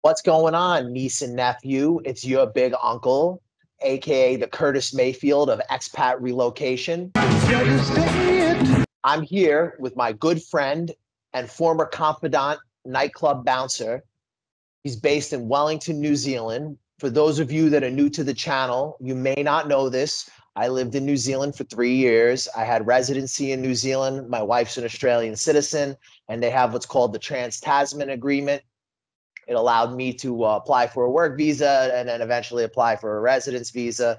What's going on, niece and nephew? It's your big uncle, aka the Curtis Mayfield of expat relocation. I'm here with my good friend and former confidant, nightclub bouncer. He's based in Wellington, New Zealand. For those of you that are new to the channel, you may not know this. I lived in New Zealand for 3 years. I had residency in New Zealand. My wife's an Australian citizen, and they have what's called the Trans-Tasman Agreement. It allowed me to apply for a work visa and then eventually apply for a residence visa.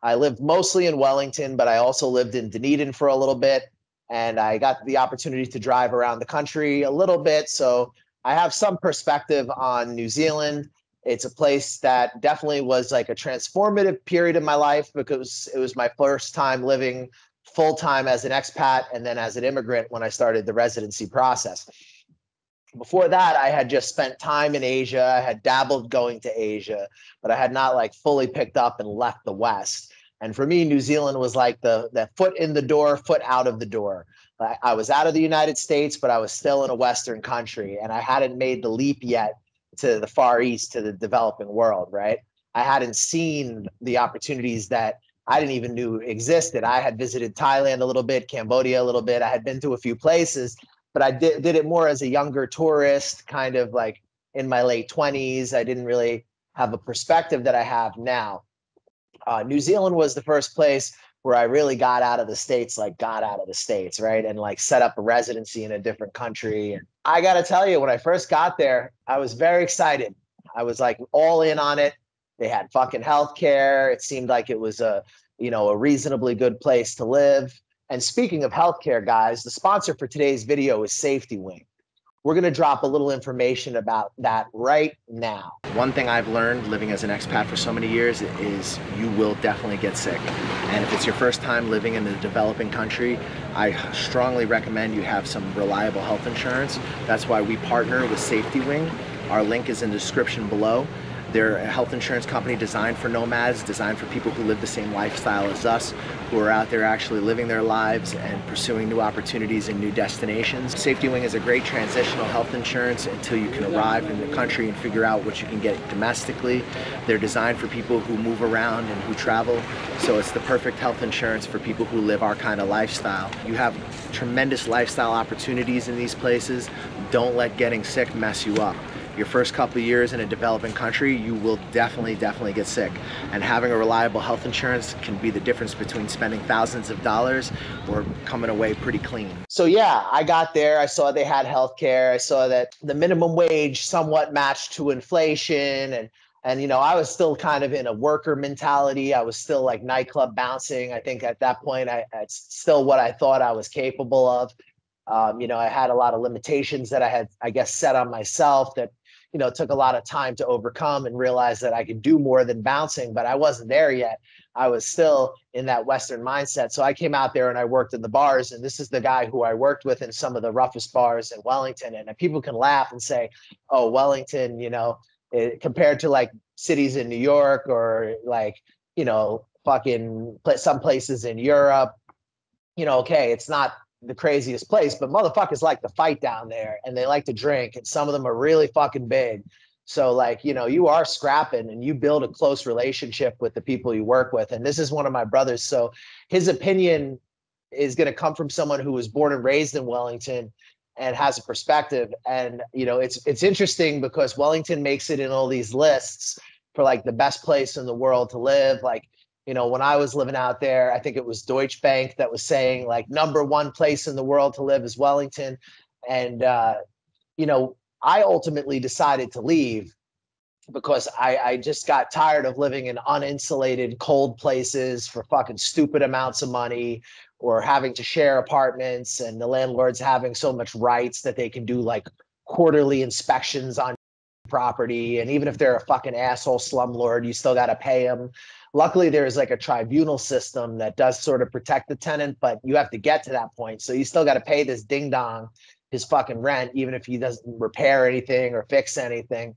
I lived mostly in Wellington, but I also lived in Dunedin for a little bit. And I got the opportunity to drive around the country a little bit. So I have some perspective on New Zealand. It's a place that definitely was like a transformative period in my life because it was my first time living full-time as an expat and then as an immigrant when I started the residency process. Before that, I had just spent time in Asia. I had dabbled going to Asia, but I had not like fully picked up and left the West. And for me, New Zealand was like the foot in the door, foot out of the door. I was out of the United States, but I was still in a Western country, and I hadn't made the leap yet to the Far East, to the developing world, right? I hadn't seen the opportunities that I didn't even knew existed. I had visited Thailand a little bit, Cambodia a little bit. I had been to a few places, but I did it more as a younger tourist, kind of like in my late 20s. I didn't really have a perspective that I have now. New Zealand was the first place where I really got out of the States, right? And like set up a residency in a different country. And I got to tell you, when I first got there, I was very excited. I was like all in on it. They had fucking healthcare. It seemed like it was a reasonably good place to live. And speaking of healthcare, guys, the sponsor for today's video is Safetywing. We're going to drop a little information about that right now. One thing I've learned living as an expat for so many years is you will definitely get sick. And if it's your first time living in a developing country, I strongly recommend you have some reliable health insurance. That's why we partner with Safetywing. Our link is in the description below. They're a health insurance company designed for nomads, designed for people who live the same lifestyle as us, who are out there actually living their lives and pursuing new opportunities and new destinations. Safetywing is a great transitional health insurance until you can arrive in the country and figure out what you can get domestically. They're designed for people who move around and who travel, so it's the perfect health insurance for people who live our kind of lifestyle. You have tremendous lifestyle opportunities in these places. Don't let getting sick mess you up. Your first couple of years in a developing country, you will definitely get sick. And having a reliable health insurance can be the difference between spending thousands of dollars or coming away pretty clean. So yeah, I got there. I saw they had healthcare. I saw that the minimum wage somewhat matched to inflation. And I was still kind of in a worker mentality. I was still like nightclub bouncing. I think at that point, it's still what I thought I was capable of. I had a lot of limitations that I had, I guess, set on myself that took a lot of time to overcome and realize that I could do more than bouncing, but I wasn't there yet. I was still in that Western mindset. So I came out there and I worked in the bars, and this is the guy who I worked with in some of the roughest bars in Wellington. And people can laugh and say, oh, Wellington, compared to like cities in New York or like, fucking some places in Europe, okay, it's not the craziest place, but motherfuckers like to fight down there and they like to drink, and some of them are really fucking big. So like, you are scrapping and you build a close relationship with the people you work with. And this is one of my brothers. So his opinion is going to come from someone who was born and raised in Wellington and has a perspective. And, it's interesting because Wellington makes it in all these lists for like the best place in the world to live. Like, when I was living out there, I think it was Deutsche Bank that was saying like #1 place in the world to live is Wellington. And, I ultimately decided to leave because I just got tired of living in uninsulated, cold places for fucking stupid amounts of money, or having to share apartments and the landlords having so much rights that they can do like quarterly inspections on property. And even if they're a fucking asshole slumlord, you still got to pay them. Luckily, there's like a tribunal system that does sort of protect the tenant, but you have to get to that point. So you still got to pay this ding dong his fucking rent, even if he doesn't repair anything or fix anything.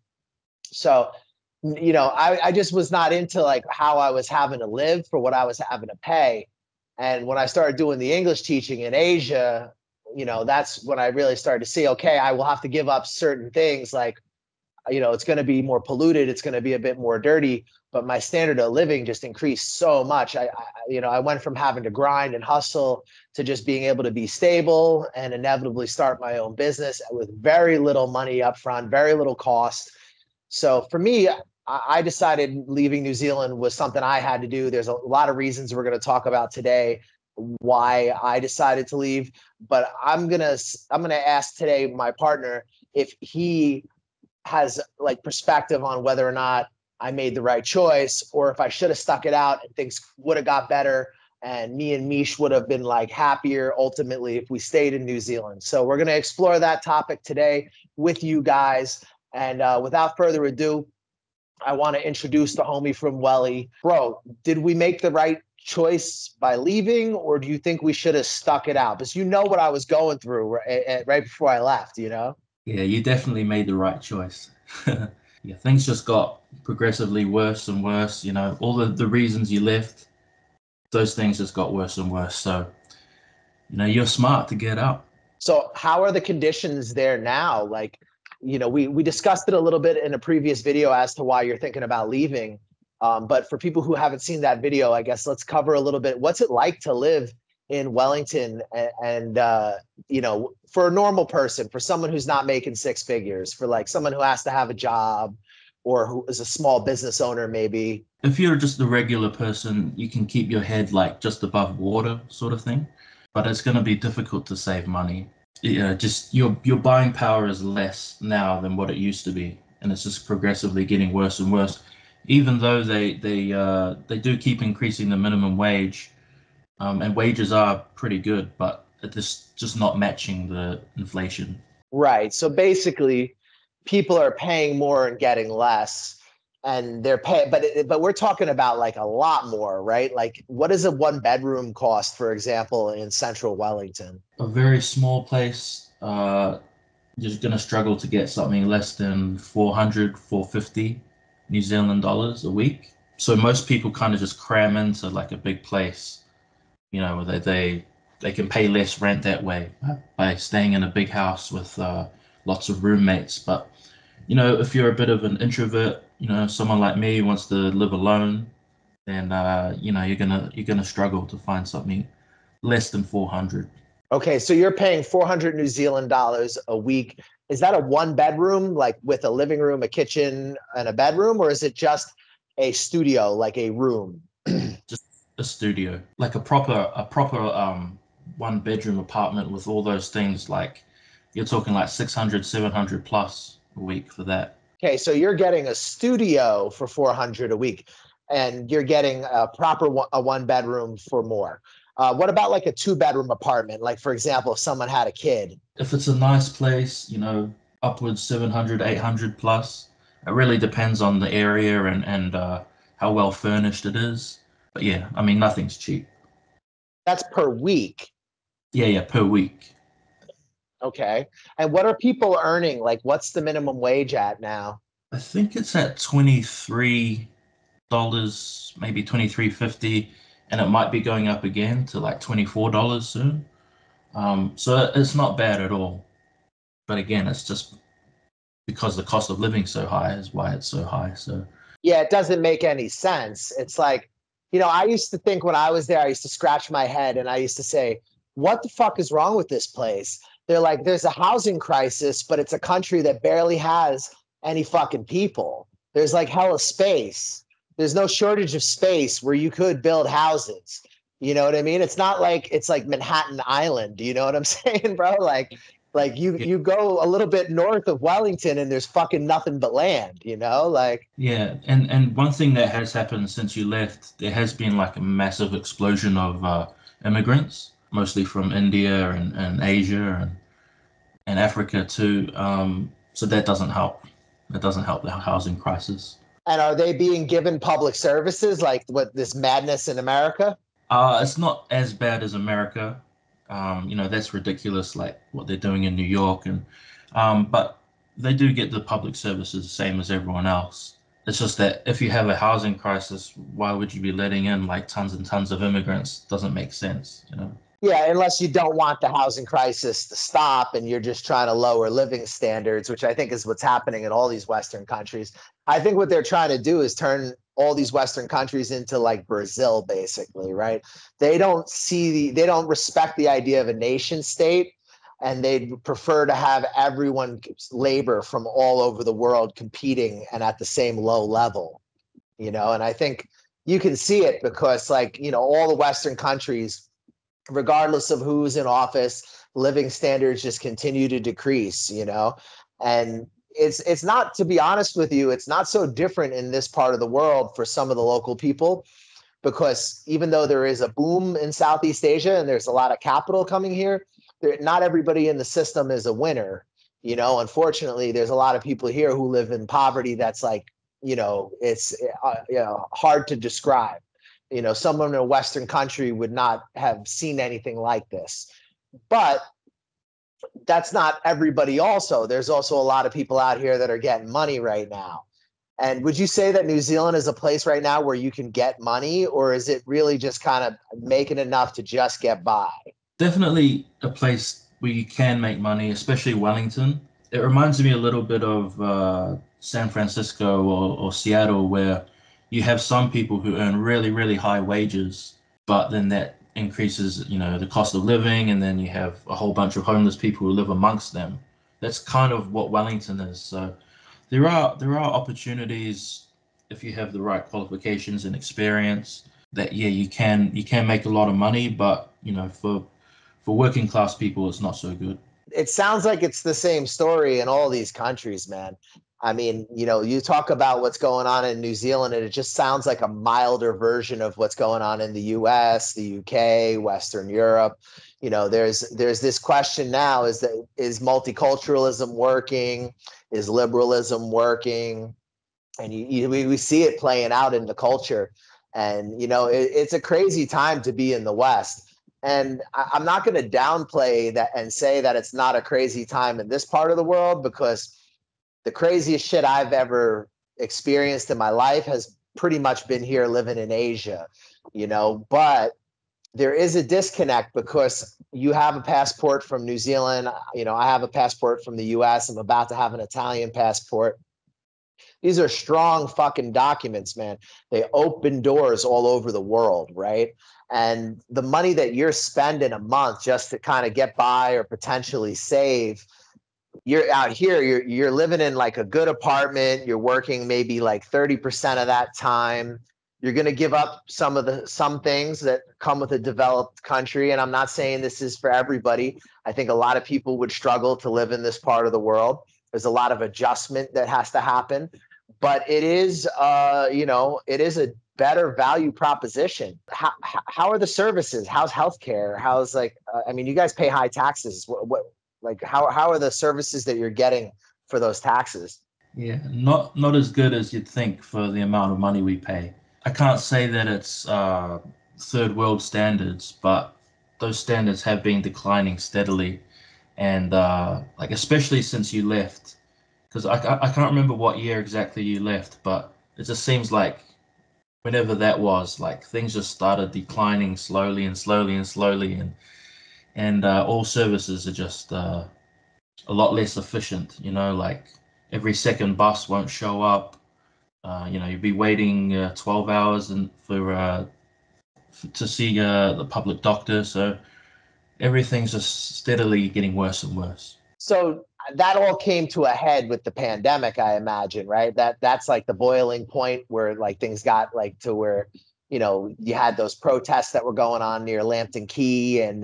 So, I just was not into like how I was having to live for what I was having to pay. And when I started doing the English teaching in Asia, that's when I really started to see, okay, I will have to give up certain things. Like it's going to be more polluted, it's going to be a bit more dirty, but my standard of living just increased so much. I went from having to grind and hustle to just being able to be stable and inevitably start my own business with very little money up front, very little cost. So for me, I decided leaving New Zealand was something I had to do. There's a lot of reasons we're going to talk about today why I decided to leave, but I'm gonna ask today my partner if he has like perspective on whether or not I made the right choice, or if I should have stuck it out and things would have got better and me and Mish would have been like happier ultimately if we stayed in New Zealand. So we're going to explore that topic today with you guys. And without further ado, I want to introduce the homie from Welly. Bro, did we make the right choice by leaving, or do you think we should have stuck it out? Because you know what I was going through right before I left, Yeah, you definitely made the right choice. Yeah, things just got progressively worse and worse. All the reasons you left, those things just got worse and worse. So, you're smart to get out. So how are the conditions there now? Like, we discussed it a little bit in a previous video as to why you're thinking about leaving. But for people who haven't seen that video, I guess let's cover a little bit. What's it like to live in Wellington and for a normal person, for someone who's not making six figures, for like someone who has to have a job or who is a small business owner, maybe? If you're just a regular person, you can keep your head like just above water sort of thing, but it's going to be difficult to save money. Just your buying power is less now than what it used to be, and it's just progressively getting worse and worse. Even though they do keep increasing the minimum wage, and wages are pretty good, but it's just not matching the inflation. Right. So basically, people are paying more and getting less, and they're paying, but we're talking about like a lot more, right? Like, what does a one bedroom cost, for example, in central Wellington? A very small place, you're going to struggle to get something less than 400, 450 New Zealand dollars a week. So most people kind of just cram into like a big place, where they can pay less rent that way by staying in a big house with lots of roommates. But if you're a bit of an introvert, someone like me who wants to live alone, then you're gonna struggle to find something less than 400. Okay, so you're paying 400 New Zealand dollars a week. Is that a one bedroom, like with a living room, a kitchen, and a bedroom, or is it just a studio, like a room? Just a studio, like a proper one bedroom apartment with all those things. Like you're talking like 600, 700 plus a week for that. Okay, so you're getting a studio for 400 a week, and you're getting a one bedroom for more. What about like a two bedroom apartment? Like, for example, if someone had a kid. If it's a nice place, upwards 700, 800 plus. It really depends on the area and how well furnished it is. But yeah, I mean, nothing's cheap. That's per week. Yeah, per week. Okay. And what are people earning? Like, what's the minimum wage at now? I think it's at $23, maybe 23.50, and it might be going up again to like $24 soon. So it's not bad at all. But again, it's just because the cost of living so high is why it's so high. So Yeah, it doesn't make any sense. It's like, I used to think when I was there, I used to scratch my head and I used to say, what the fuck is wrong with this place? They're like, there's a housing crisis, but it's a country that barely has any fucking people. There's like hella space. There's no shortage of space where you could build houses. You know what I mean? It's not like it's like Manhattan Island. Do you know what I'm saying, bro? Like you yeah, you go a little bit north of Wellington and there's fucking nothing but land, like. yeah, and one thing that has happened since you left, there has been like a massive explosion of immigrants, mostly from India and Asia and Africa too. So that doesn't help. That doesn't help the housing crisis. And are they being given public services like what this madness in America? It's not as bad as America. That's ridiculous, like what they're doing in New York, but they do get the public services the same as everyone else. It's just that if you have a housing crisis, why would you be letting in like tons and tons of immigrants? Doesn't make sense. Yeah, unless you don't want the housing crisis to stop and you're just trying to lower living standards, which I think is what's happening in all these Western countries. I think what they're trying to do is turn all these Western countries into like Brazil, basically, right? They don't respect the idea of a nation state, and they'd prefer to have everyone labor from all over the world competing and at the same low level, and I think you can see it because, like, all the Western countries, regardless of who's in office, living standards just continue to decrease. And it's not, to be honest with you, it's not so different in this part of the world for some of the local people, because even though there is a boom in Southeast Asia and there's a lot of capital coming here, not everybody in the system is a winner. Unfortunately, there's a lot of people here who live in poverty that's like, it's hard to describe. Someone in a Western country would not have seen anything like this. But that's not everybody also. There's also a lot of people out here that are getting money right now. And would you say that New Zealand is a place right now where you can get money, or is it really just kind of making enough to just get by? Definitely a place where you can make money, especially Wellington. It reminds me a little bit of San Francisco or Seattle, where you have some people who earn really, really high wages, but then that increases, the cost of living, and then you have a whole bunch of homeless people who live amongst them. That's kind of what Wellington is. So there are opportunities if you have the right qualifications and experience that, yeah, you can make a lot of money, but for working class people it's not so good. It sounds like it's the same story in all these countries, man. I mean, you talk about what's going on in New Zealand, and it just sounds like a milder version of what's going on in the US, the UK, Western Europe. There's this question now: is multiculturalism working? Is liberalism working? And we see it playing out in the culture. And it's a crazy time to be in the West. And I'm not going to downplay that and say that it's not a crazy time in this part of the world, because the craziest shit I've ever experienced in my life has pretty much been here living in Asia. But there is a disconnect because you have a passport from New Zealand. I have a passport from the US. I'm about to have an Italian passport. These are strong fucking documents, man. They open doors all over the world, right? And the money that you're spending a month just to kind of get by or potentially save, you're out here, you're living in like a good apartment, you're working maybe like 30% of that time. You're going to give up some things that come with a developed country. And I'm not saying this is for everybody. I think a lot of people would struggle to live in this part of the world. There's a lot of adjustment that has to happen, but it is it is a better value proposition. How are the services? How's healthcare? How's I mean, you guys pay high taxes. How are the services that you're getting for those taxes? Yeah, not as good as you'd think for the amount of money we pay. I can't say that it's third world standards, but those standards have been declining steadily, and like especially since you left, because I can't remember what year exactly you left, but it just seems like whenever that was, like things just started declining slowly and slowly and slowly, and all services are just a lot less efficient. Like every second bus won't show up. You'd be waiting 12 hours to see the public doctor. So everything's just steadily getting worse and worse. So that all came to a head with the pandemic, I imagine, right? That's like the boiling point where like things got like to where, you had those protests that were going on near Lambton Key and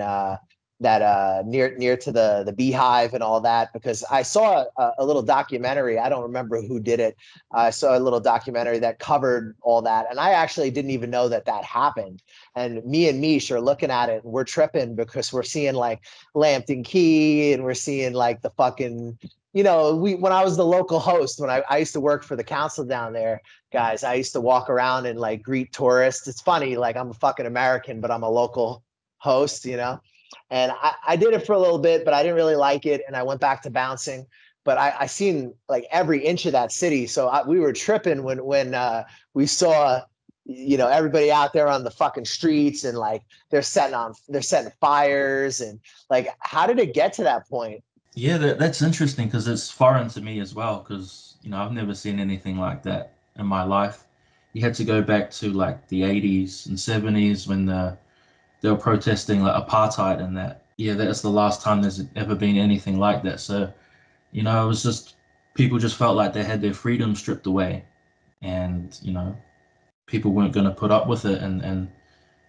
that near to the Beehive and all that. Because I saw a little documentary. I don't remember who did it. I saw a little documentary that covered all that, and I actually didn't even know that happened. And me and Mish are looking at it and we're tripping because we're seeing like Lambton Key and we're seeing like the fucking, when I was the local host, when I used to work for the council down there, guys, I used to walk around and like greet tourists. It's funny, like I'm a fucking American, but I'm a local host. And I did it for a little bit, but I didn't really like it. And I went back to bouncing. But I seen like every inch of that city. So we were tripping when we saw everybody out there on the fucking streets, and like they're setting fires, and like, how did it get to that point? Yeah, that's interesting because it's foreign to me as well. Because I've never seen anything like that in my life. You had to go back to like the 80s and 70s when they were protesting like apartheid and that. Yeah, that's the last time there's ever been anything like that. So it was just people just felt like they had their freedom stripped away, and people weren't going to put up with it, and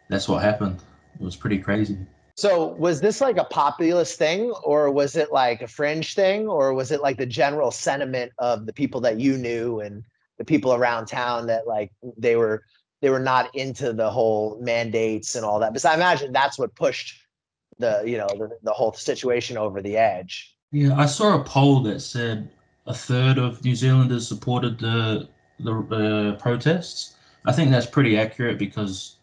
that's what happened. It was pretty crazy. So was this like a populist thing, or was it like a fringe thing, or was it like the general sentiment of the people that you knew and the people around town that like they were not into the whole mandates and all that? Because I imagine that's what pushed the whole situation over the edge. Yeah, I saw a poll that said a third of New Zealanders supported the protests. I think that's pretty accurate because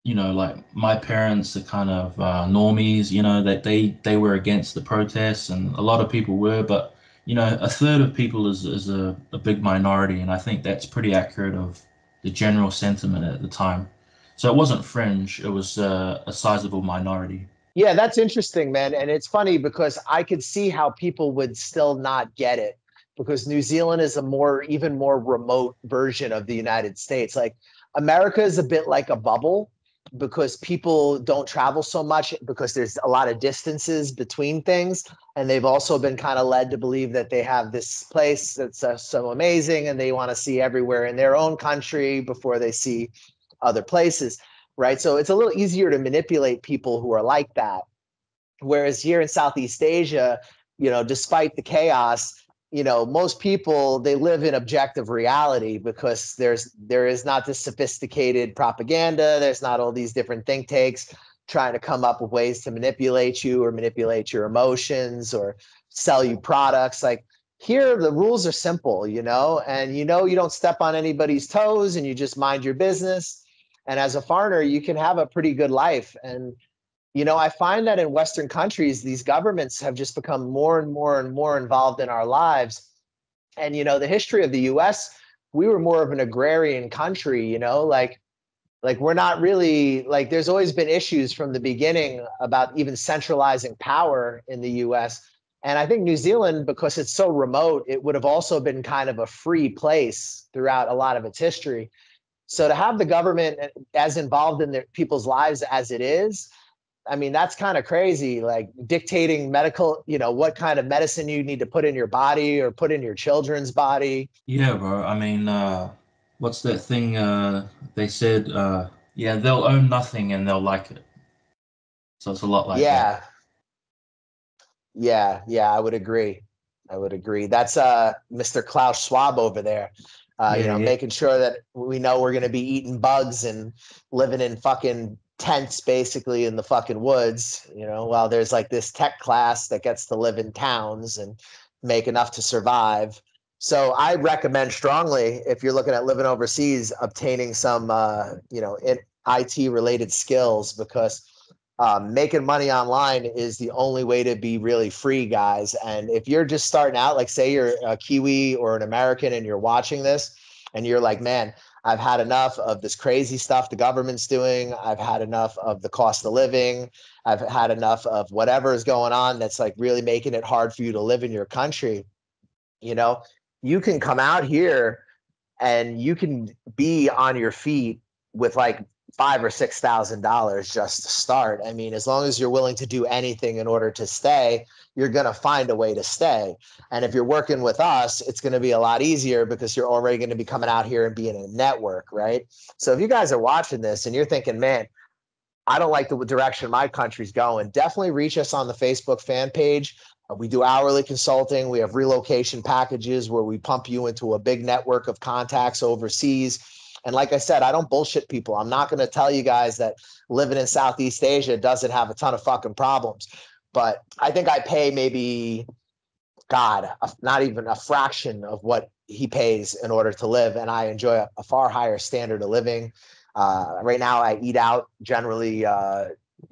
like my parents are kind of normies, that they were against the protests, and a lot of people were, but a third of people is a big minority, and I think that's pretty accurate of the general sentiment at the time. So it wasn't fringe; it was a sizable minority. Yeah, that's interesting, man. And it's funny because I could see how people would still not get it, because New Zealand is even more remote version of the United States. Like, America is a bit like a bubble because people don't travel so much because there's a lot of distances between things. And they've also been kind of led to believe that they have this place that's so amazing and they want to see everywhere in their own country before they see other places. Right. So it's a little easier to manipulate people who are like that. Whereas here in Southeast Asia, despite the chaos, most people, they live in objective reality because there is not this sophisticated propaganda. There's not all these different think tanks trying to come up with ways to manipulate you or manipulate your emotions or sell you products. Like, here, the rules are simple, and you don't step on anybody's toes and you just mind your business. And as a foreigner, you can have a pretty good life. And I find that in Western countries, these governments have just become more and more and more involved in our lives. And, the history of the US, we were more of an agrarian country, like we're not really, like, there's always been issues from the beginning about even centralizing power in the US. And I think New Zealand, because it's so remote, it would have also been kind of a free place throughout a lot of its history. So to have the government as involved in people's lives as it is, I mean, that's kind of crazy, like dictating medical, what kind of medicine you need to put in your body or put in your children's body. Yeah, bro. I mean, what's that thing they said? Yeah, they'll own nothing and they'll like it. So it's a lot like that. Yeah, yeah, I would agree. I would agree. That's Mr. Klaus Schwab over there. Yeah, yeah. Making sure that we know we're going to be eating bugs and living in fucking tents basically in the fucking woods, while there's like this tech class that gets to live in towns and make enough to survive. So I recommend strongly, if you're looking at living overseas, obtaining some, IT related skills, because making money online is the only way to be really free, guys. And if you're just starting out, like say you're a Kiwi or an American and you're watching this and you're like, man, I've had enough of this crazy stuff the government's doing. I've had enough of the cost of living. I've had enough of whatever is going on that's like really making it hard for you to live in your country. You know, you can come out here and you can be on your feet with like $5,000 or $6,000 just to start. I mean, as long as you're willing to do anything in order to stay, you're going to find a way to stay. And if you're working with us, it's going to be a lot easier because you're already going to be coming out here and being in a network, right? So if you guys are watching this and you're thinking, man, I don't like the direction my country's going, definitely reach us on the Facebook fan page. We do hourly consulting. We have relocation packages where we pump you into a big network of contacts overseas. And like I said, I don't bullshit people. I'm not going to tell you guys that living in Southeast Asia doesn't have a ton of fucking problems. But I think I pay maybe, God, not even a fraction of what he pays in order to live. And I enjoy a far higher standard of living. Right now, I eat out generally,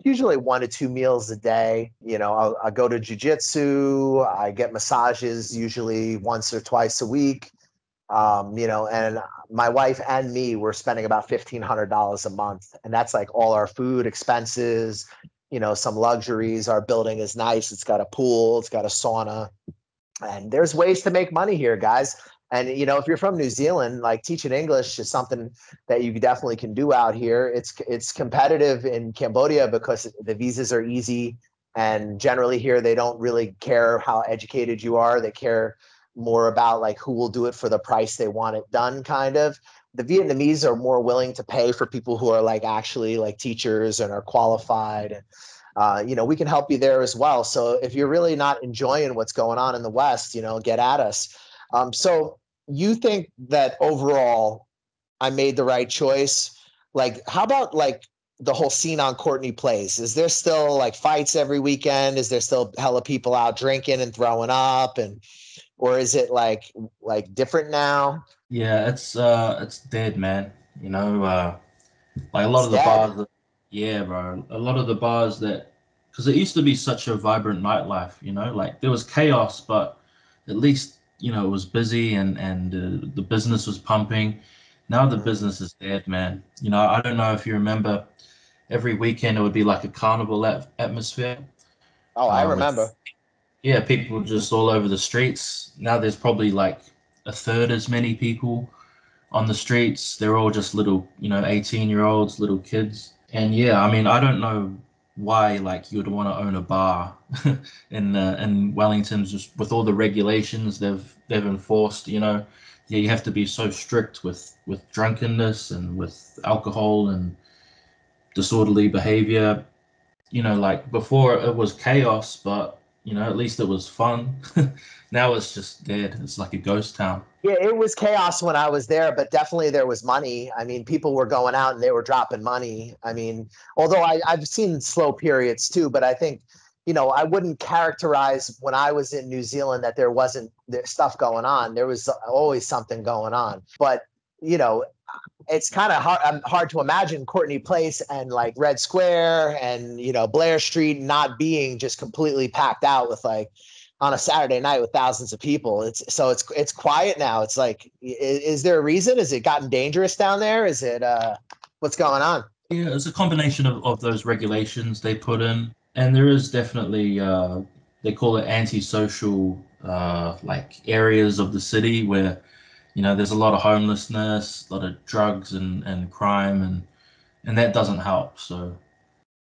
usually 1 to 2 meals a day. I'll go to jujitsu. I get massages usually once or twice a week. And my wife and me were spending about $1,500 a month. And that's like all our food expenses, some luxuries. Our building is nice. It's got a pool, it's got a sauna, and there's ways to make money here, guys. And if you're from New Zealand, like teaching English is something that you definitely can do out here. It's competitive in Cambodia because the visas are easy, and generally here they don't really care how educated you are. They care more about like who will do it for the price they want it done, kind of. The Vietnamese are more willing to pay for people who are like actually like teachers and are qualified. We can help you there as well. So if you're really not enjoying what's going on in the West, get at us. So you think that overall I made the right choice? Like, how about like the whole scene on Courtney Place? Is there still like fights every weekend? Is there still hella people out drinking and throwing up, or is it like different now? Yeah, it's dead, man. Like a lot It's of the dead. bars yeah, bro. A lot of the bars that, because it used to be such a vibrant nightlife, like there was chaos, but at least, it was busy and the business was pumping. Now the Mm. business is dead, man. I don't know if you remember, every weekend it would be like a carnival atmosphere, Oh, I with, remember. yeah, people just all over the streets. Now there's probably like a third as many people on the streets. They're all just little, 18-year-olds, little kids. And yeah, I mean, I don't know why like you would want to own a bar in Wellington, just with all the regulations they've enforced. Yeah, you have to be so strict with drunkenness and with alcohol and disorderly behavior. Like before it was chaos, but at least it was fun. Now it's just dead. It's like a ghost town. Yeah, it was chaos when I was there, but definitely there was money. I mean, people were going out and they were dropping money. I mean, although I've seen slow periods too, but I think, I wouldn't characterize when I was in New Zealand that there wasn't stuff going on. There was always something going on. But, you know, it's kind of hard to imagine Courtney Place and like Red Square and Blair Street not being just completely packed out with like on a Saturday night with thousands of people. It's quiet now. It's like, is there a reason? Is it gotten dangerous down there? Is it what's going on? Yeah, it's a combination of those regulations they put in, and there is definitely they call it antisocial like areas of the city where there's a lot of homelessness, a lot of drugs and crime, and that doesn't help. So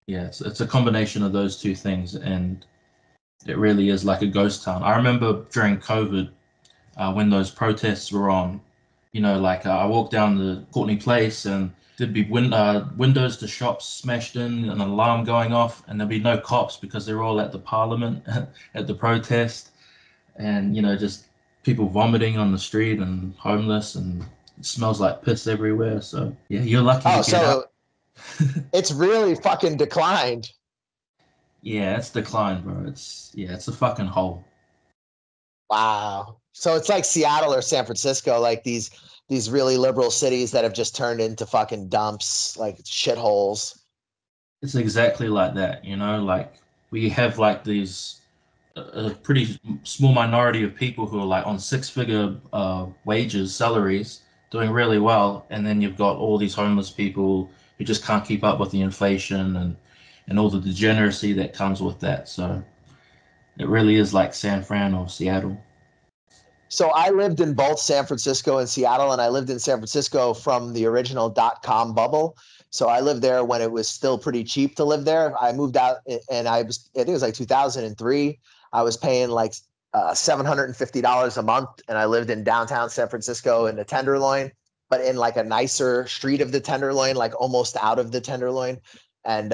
yeah, it's a combination of those two things, and it really is like a ghost town. I remember during COVID, when those protests were on. Like I walked down the Courtney Place and there'd be windows to shops smashed in, an alarm going off, and there'd be no cops because they're all at the Parliament at the protest, and just people vomiting on the street and homeless, and it smells like piss everywhere. So yeah, you're lucky to Oh, get out. so it's really fucking declined. Yeah, it's declined, bro. It's a fucking hole. Wow. So it's like Seattle or San Francisco, like these really liberal cities that have just turned into fucking dumps, like shitholes. It's exactly like that, like we have like these a pretty small minority of people who are like on six-figure wages, salaries, doing really well, and then you've got all these homeless people who just can't keep up with the inflation and all the degeneracy that comes with that. So it really is like San Fran or Seattle. So I lived in both San Francisco and Seattle, and I lived in San Francisco from the original .com bubble. So I lived there when it was still pretty cheap to live there. I moved out, and I think it was like 2003. I was paying like $750 a month, and I lived in downtown San Francisco in the Tenderloin, but in like a nicer street of the Tenderloin, like almost out of the Tenderloin. And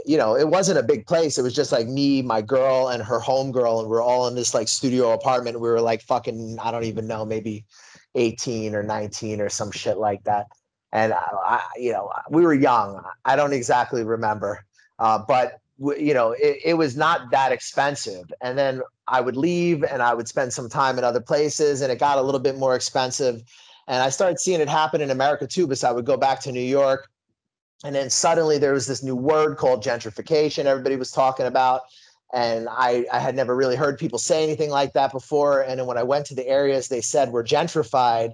it wasn't a big place. It was just like me, my girl, and her home girl, and we're all in this like studio apartment. We were like fucking, I don't even know, maybe 18 or 19 or some shit like that. And we were young. I don't exactly remember, but it was not that expensive. And then I would leave and I would spend some time in other places, and it got a little bit more expensive. And I started seeing it happen in America too. Because I would go back to New York, and then suddenly there was this new word called gentrification everybody was talking about. And I had never really heard people say anything like that before. And then when I went to the areas they said were gentrified,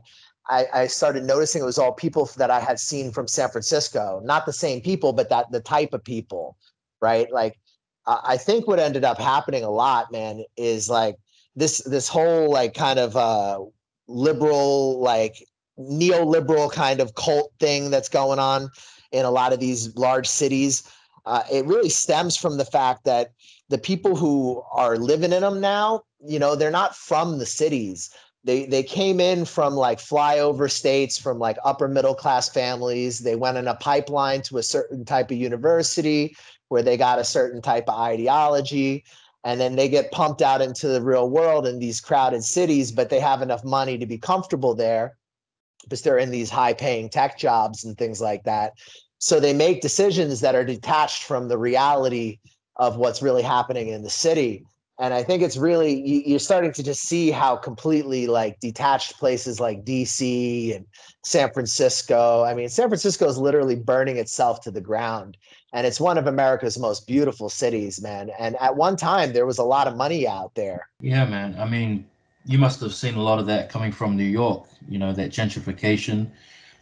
I started noticing it was all people that I had seen from San Francisco, not the same people, but that the type of people, right? Like, I think what ended up happening a lot, man, is like this whole like kind of liberal, like neoliberal kind of cult thing that's going on in a lot of these large cities. It really stems from the fact that the people who are living in them now, you know, they're not from the cities. They came in from like flyover states, from like upper middle class families. They went in a pipeline to a certain type of university where they got a certain type of ideology, and then they get pumped out into the real world in these crowded cities, but they have enough money to be comfortable there because they're in these high paying tech jobs and things like that. So they make decisions that are detached from the reality of what's really happening in the city. And I think it's really, you're starting to just see how completely like detached places like DC and San Francisco. I mean, San Francisco is literally burning itself to the ground. And it's one of America's most beautiful cities, man. And at one time, there was a lot of money out there. Yeah, man. I mean, you must have seen a lot of that coming from New York, you know, that gentrification.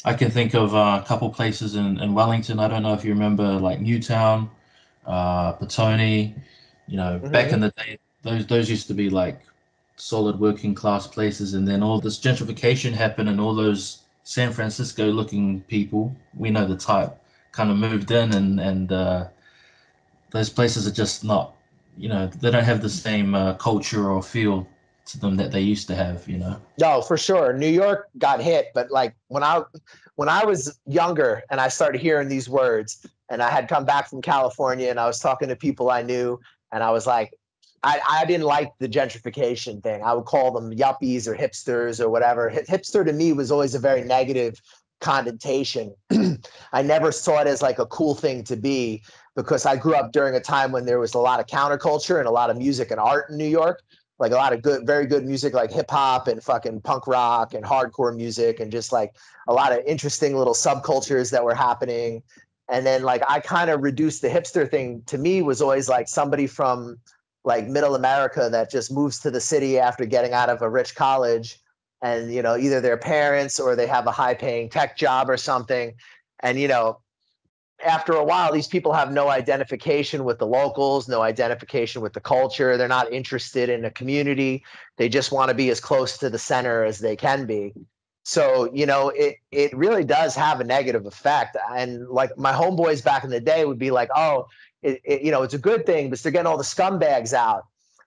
I can think of a couple places in Wellington. I don't know if you remember, like Newtown, Petone. You know, back in Mm-hmm. the day, those used to be like solid working class places, and then all this gentrification happened, and all those San Francisco looking people, we know the type, kind of moved in, and those places are just not, you know, they don't have the same culture or feel to them that they used to have, you know. No, for sure. New York got hit, but like when I was younger and I started hearing these words, and I had come back from California and I was talking to people I knew, and I was like, I didn't like the gentrification thing. I would call them yuppies or hipsters or whatever. Hipster to me was always a very negative connotation. I never saw it as like a cool thing to be, because I grew up during a time when there was a lot of counterculture and a lot of music and art in New York, like a lot of good, very good music, like hip hop and fucking punk rock and hardcore music, and just like a lot of interesting little subcultures that were happening. And then like I kind of reduced the hipster thing, to me was always like somebody from like middle America that just moves to the city after getting out of a rich college, and you know, either their parents or they have a high paying tech job or something. And you know, after a while, these people have no identification with the locals, no identification with the culture. They're not interested in a community. They just want to be as close to the center as they can be. So, you know, it really does have a negative effect. And like my homeboys back in the day would be like, oh, you know, it's a good thing because they're getting all the scumbags out.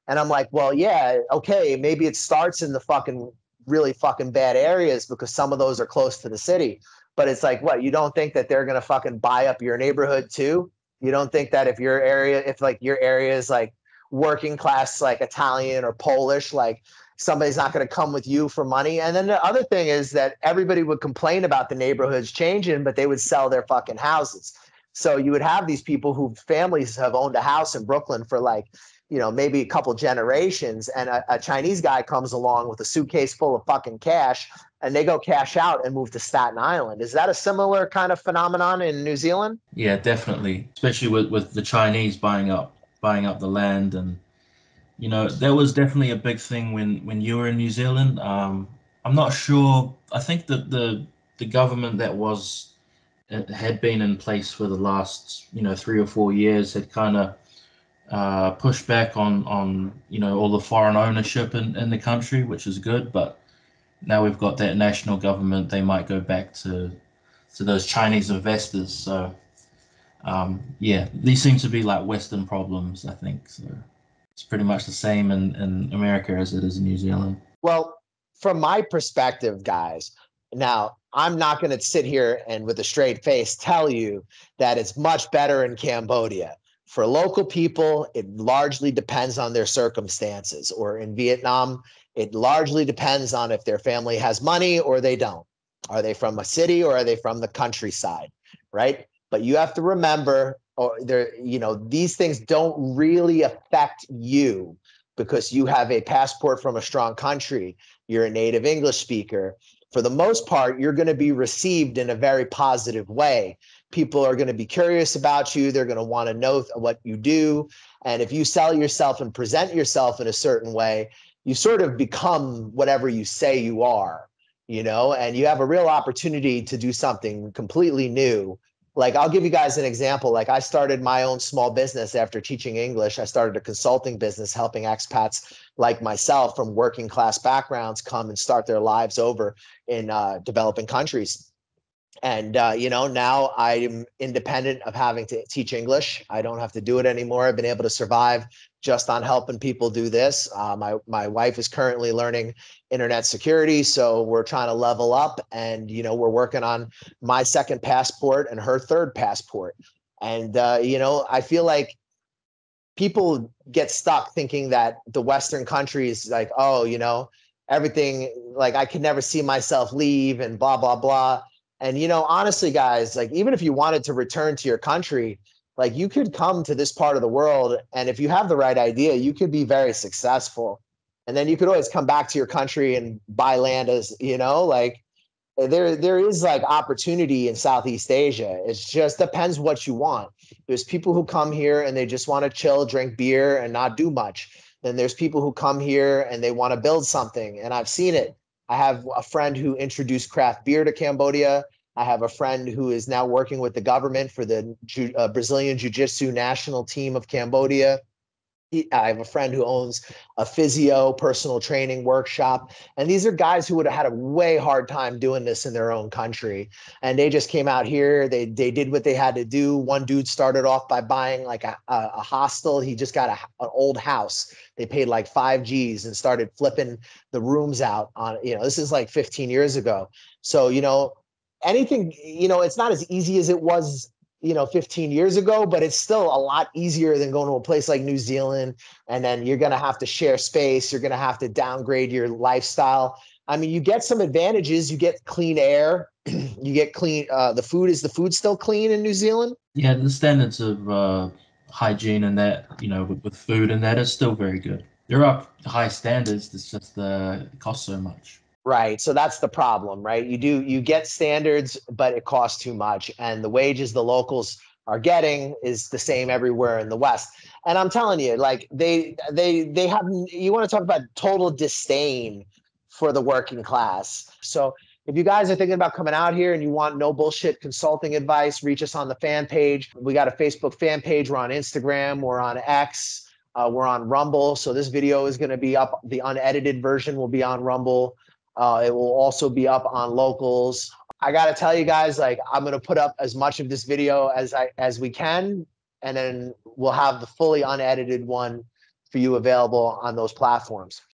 And I'm like, well, yeah, okay, maybe it starts in the fucking really fucking bad areas because some of those are close to the city. But it's like, what, you don't think that they're gonna fucking buy up your neighborhood too? You don't think that if your area, if like your area is like working class, like Italian or Polish, like somebody's not gonna come with you for money? And then the other thing is that everybody would complain about the neighborhoods changing, but they would sell their fucking houses. So you would have these people who families have owned a house in Brooklyn for like, you know, maybe a couple generations, and a Chinese guy comes along with a suitcase full of fucking cash, and they go cash out and move to Staten Island. Is that a similar kind of phenomenon in New Zealand? Yeah, definitely, especially with the Chinese buying up the land, and you know, that was definitely a big thing when you were in New Zealand. I'm not sure. I think that the government that was had been in place for the last, you know, 3 or 4 years had kind of pushed back on, you know, all the foreign ownership in the country, which is good. But now we've got that national government, they might go back to those Chinese investors. So yeah, these seem to be like Western problems, I think. So it's pretty much the same in America as it is in New Zealand. Well, from my perspective, guys, now I'm not going to sit here and with a straight face tell you that it's much better in Cambodia. For local people, it largely depends on their circumstances. Or in Vietnam, it largely depends on if their family has money or they don't. Are they from a city or are they from the countryside? Right. But you have to remember, or there, you know, these things don't really affect you because you have a passport from a strong country. You're a native English speaker. for the most part, you're going to be received in a very positive way. People are going to be curious about you. They're going to want to know what you do. And if you sell yourself and present yourself in a certain way, you sort of become whatever you say you are, and you have a real opportunity to do something completely new. Like, I'll give you guys an example. Like, I started my own small business after teaching English. I started a consulting business helping expats like myself from working class backgrounds come and start their lives over in developing countries. And, now I'm independent of having to teach English. I don't have to do it anymore. I've been able to survive just on helping people do this. My wife is currently learning internet security, so we're trying to level up, and, we're working on my second passport and her third passport. And, I feel like people get stuck thinking that the Western countries, like, oh, everything, like, I could never see myself leave and blah, blah, blah. And, honestly, guys, like, even if you wanted to return to your country, like, you could come to this part of the world, and if you have the right idea, you could be very successful. And then you could always come back to your country and buy land, as, like, there is like opportunity in Southeast Asia. It just depends what you want. There's people who come here and they just want to chill, drink beer, and not do much. Then there's people who come here and they want to build something. And I've seen it. I have a friend who introduced craft beer to Cambodia. I have a friend who is now working with the government for the Brazilian Jiu-Jitsu national team of Cambodia. I have a friend who owns a physio personal training workshop. And these are guys who would have had a way hard time doing this in their own country. And they just came out here. They did what they had to do. One dude started off by buying like a hostel. He just got an old house. They paid like 5 G's and started flipping the rooms out on, this is like 15 years ago. So, anything, it's not as easy as it was 15 years ago, but it's still a lot easier than going to a place like New Zealand. And then you're going to have to share space. You're going to have to downgrade your lifestyle. I mean, you get some advantages. You get clean air. You get clean. The food still clean in New Zealand? Yeah, the standards of hygiene and that, with food and that is still very good. There are high standards. It's just it costs so much. Right. So that's the problem, right? You get standards, but it costs too much. And the wages the locals are getting is the same everywhere in the West. And I'm telling you, like, they have, you want to talk about total disdain for the working class. So if you guys are thinking about coming out here and you want no bullshit consulting advice, reach us on the fan page. We got a Facebook fan page. We're on Instagram. We're on X. We're on Rumble. So this video is going to be up. The unedited version will be on Rumble. It will also be up on Locals. I got to tell you guys, like, I'm going to put up as much of this video as we can, and then we'll have the fully unedited one for you available on those platforms.